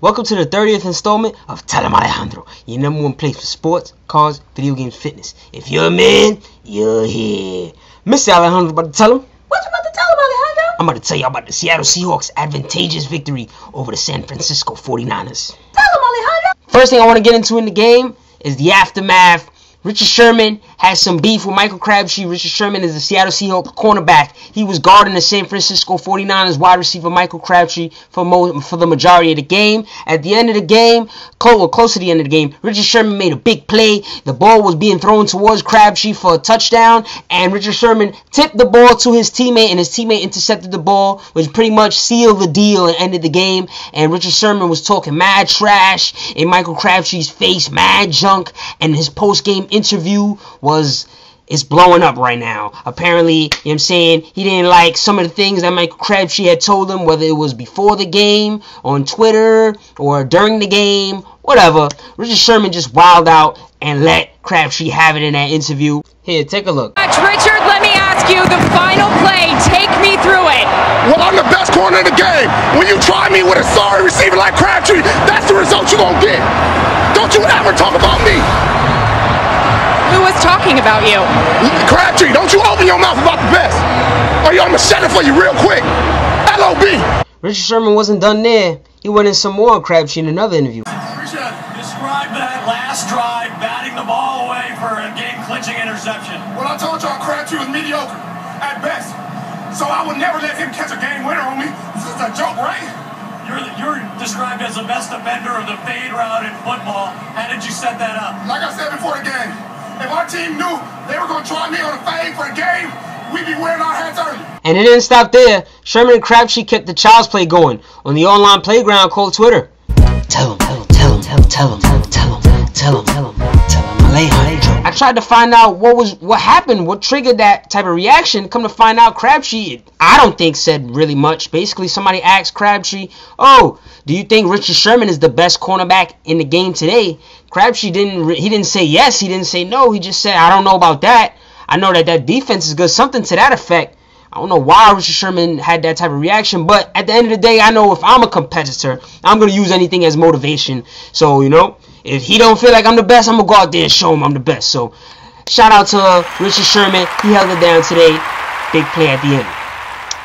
Welcome to the 30th installment of Em Alejandro, your number one place for sports, cars, video games, fitness. If you're a man, you're here. Mr. Alejandro about to tell him. What you about to tell him, Alejandro? I'm about to tell you about the Seattle Seahawks' advantageous victory over the San Francisco 49ers. Tell him, Alejandro. First thing I want to get into in the game is the aftermath. Richard Sherman has some beef with Michael Crabtree. Richard Sherman is the Seattle Seahawks cornerback. He was guarding the San Francisco 49ers wide receiver Michael Crabtree for the majority of the game. At the end of the game, close to the end of the game, Richard Sherman made a big play. The ball was being thrown towards Crabtree for a touchdown, and Richard Sherman tipped the ball to his teammate, and his teammate intercepted the ball, which pretty much sealed the deal and ended the game. And Richard Sherman was talking mad trash in Michael Crabtree's face, mad junk, and his post-game interview is blowing up right now. Apparently, you know what I'm saying, he didn't like some of the things that Michael Crabtree had told him, whether it was before the game, on Twitter, or during the game, whatever. Richard Sherman just wilded out and let Crabtree have it in that interview. Here, take a look. Richard, let me ask you the final play. Take me through it. Well, I'm the best corner in the game. When you try me with a sorry receiver like Crabtree, that's the result you're going to get. Don't you ever talk about me. Who was talking about you? Crabtree, don't you open your mouth about the best, or I'm going to shut it for you real quick. LOB. Richard Sherman wasn't done there. He went in some more on Crabtree in another interview. Richard, describe that last drive, batting the ball away for a game-clinching interception. Well, I told y'all Crabtree was mediocre at best, so I would never let him catch a game winner on me. This is a joke, right? You're described as the best defender of the fade route in football. How did you set that up? Like I said before the game, if our team knew they were going to try me on a fade for the game, we'd be wearing our hats early. And it didn't stop there. Sherman and Crabtree kept the child's play going on the online playground called Twitter. Tell him, Alejandro. I tried to find out what happened, what triggered that type of reaction. Come to find out, Crabtree, I don't think said really much. Basically, somebody asked Crabtree, "Oh, do you think Richard Sherman is the best cornerback in the game today?" Crabtree didn't say yes, he didn't say no. He just said, "I don't know about that. I know that defense is good," something to that effect. I don't know why Richard Sherman had that type of reaction, but at the end of the day, I know if I'm a competitor, I'm going to use anything as motivation. So, you know, if he don't feel like I'm the best, I'm going to go out there and show him I'm the best. So, shout out to Richard Sherman. He held it down today. Big play at the end.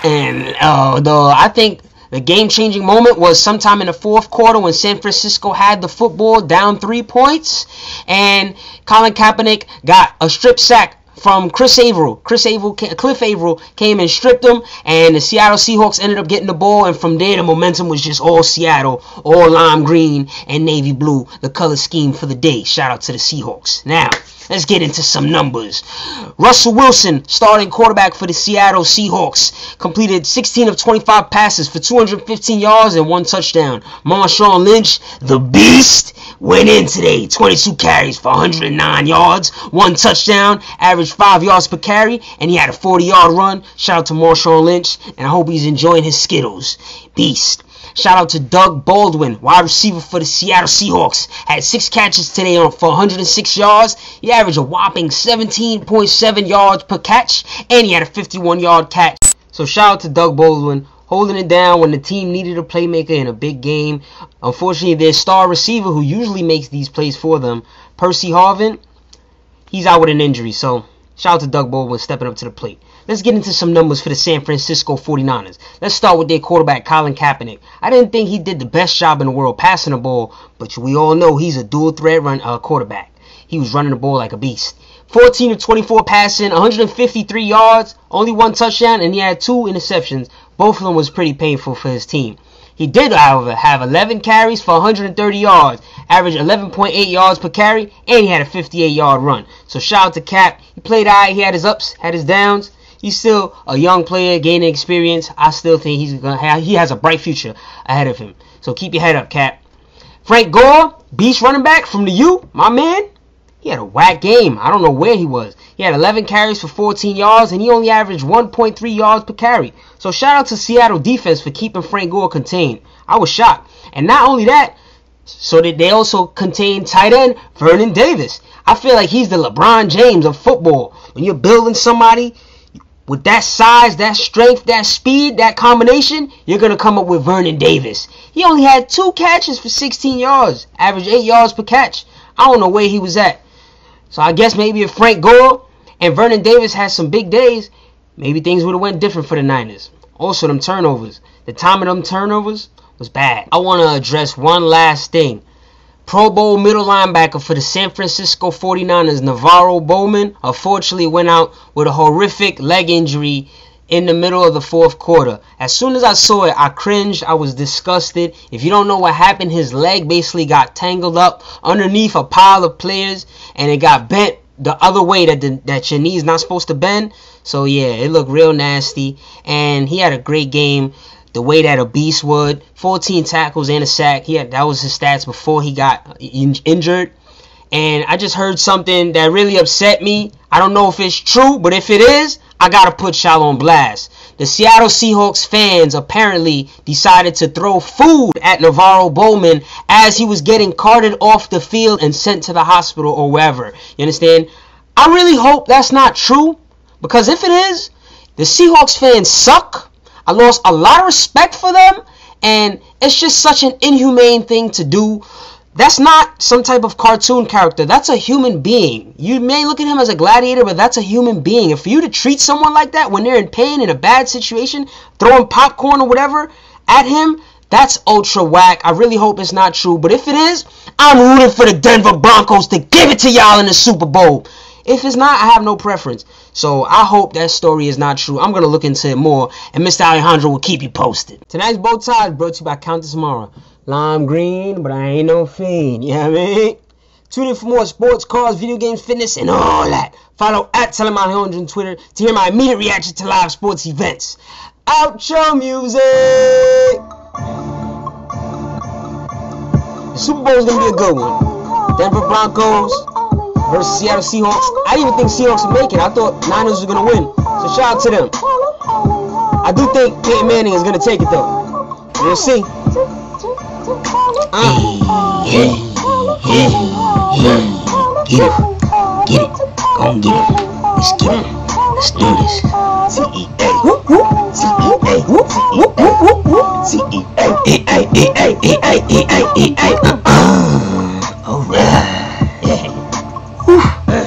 And I think the game-changing moment was sometime in the fourth quarter when San Francisco had the football down 3 points, and Colin Kaepernick got a strip sack from Cliff Avril came and stripped him, and the Seattle Seahawks ended up getting the ball, and from there the momentum was just all Seattle, all lime green and navy blue, the color scheme for the day. Shout out to the Seahawks. Now, let's get into some numbers. Russell Wilson, starting quarterback for the Seattle Seahawks, completed 16 of 25 passes for 215 yards and 1 touchdown. Marshawn Lynch, the beast, went in today. 22 carries for 109 yards, 1 touchdown, averaged 5 yards per carry, and he had a 40-yard run. Shout out to Marshawn Lynch, and I hope he's enjoying his Skittles. Beast. Shout out to Doug Baldwin, wide receiver for the Seattle Seahawks. Had 6 catches today for 106 yards. He averaged a whopping 17.7 yards per catch, and he had a 51-yard catch. So shout out to Doug Baldwin, holding it down when the team needed a playmaker in a big game. Unfortunately, their star receiver, who usually makes these plays for them, Percy Harvin, he's out with an injury. So shout out to Doug Baldwin stepping up to the plate. Let's get into some numbers for the San Francisco 49ers. Let's start with their quarterback, Colin Kaepernick. I didn't think he did the best job in the world passing the ball, but we all know he's a dual-threat quarterback. He was running the ball like a beast. 14 of 24 passing, 153 yards, only 1 touchdown, and he had 2 interceptions. Both of them was pretty painful for his team. He did, however, have 11 carries for 130 yards, averaged 11.8 yards per carry, and he had a 58-yard run. So shout out to Cap. He played all right. He had his ups, had his downs. He's still a young player, gaining experience. I still think he has a bright future ahead of him. So keep your head up, Cap. Frank Gore, beast running back from the U, my man. He had a whack game. I don't know where he was. He had 11 carries for 14 yards, and he only averaged 1.3 yards per carry. So shout out to Seattle defense for keeping Frank Gore contained. I was shocked. And not only that, so that they also contained tight end Vernon Davis. I feel like he's the LeBron James of football. When you're building somebody, with that size, that strength, that speed, that combination, you're going to come up with Vernon Davis. He only had 2 catches for 16 yards, average 8 yards per catch. I don't know where he was at. So I guess maybe if Frank Gore and Vernon Davis had some big days, maybe things would have went different for the Niners. Also, them turnovers. The time of them turnovers was bad. I want to address one last thing. Pro Bowl middle linebacker for the San Francisco 49ers, NaVorro Bowman, unfortunately went out with a horrific leg injury in the middle of the 4th quarter. As soon as I saw it, I cringed. I was disgusted. If you don't know what happened, his leg basically got tangled up underneath a pile of players, and it got bent the other way that your knee's not supposed to bend. So yeah, it looked real nasty, and he had a great game. The way that a beast would. 14 tackles and a sack. That was his stats before he got injured. And I just heard something that really upset me. I don't know if it's true, but if it is, I got to put y'all on blast. The Seattle Seahawks fans apparently decided to throw food at NaVorro Bowman as he was getting carted off the field and sent to the hospital or wherever. You understand? I really hope that's not true, because if it is, the Seahawks fans suck. I lost a lot of respect for them, and it's just such an inhumane thing to do. That's not some type of cartoon character. That's a human being. You may look at him as a gladiator, but that's a human being. And for you to treat someone like that when they're in pain, in a bad situation, throwing popcorn or whatever at him, that's ultra whack. I really hope it's not true. But if it is, I'm rooting for the Denver Broncos to give it to y'all in the Super Bowl. If it's not, I have no preference. So I hope that story is not true. I'm going to look into it more, and Mr. Alejandro will keep you posted. Tonight's Bow Tie is brought to you by Countess Mara. Lime green, but I ain't no fiend. You know what I mean? Tune in for more sports, cars, video games, fitness, and all that. Follow at Em Alejandro on Twitter to hear my immediate reaction to live sports events. Outro music! The Super Bowl is going to be a good one. Denver Broncos versus Seattle Seahawks. I didn't even think Seahawks would make it. I thought Niners were going to win. So shout out to them. I do think Peyton Manning is going to take it, though. We'll see. Get it. Go and get it. Let's get it. Let's do this. Alright.